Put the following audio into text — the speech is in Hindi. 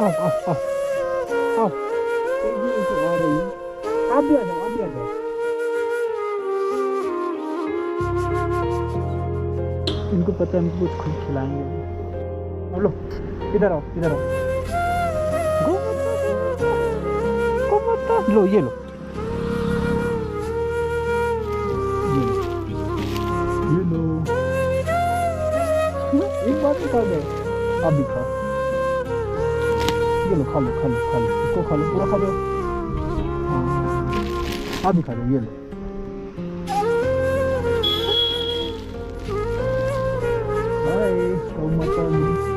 आओ आओ। ये तो आ रही है। आप भी आ जाओ, आप भी आ जाओ। इनको पता है हम कुछ खुद खिलाएंगे। अब लो, इधर आओ, इधर आओ। गो माता, लो ये लो, ये लो। एक बार खा गए, आप भी खाओ। ये लो, खा लो खा लो खा लो, इसको खा लो, पूरा खा लो। हाँ आप भी खा लो, ये लो। बाय गौ माता।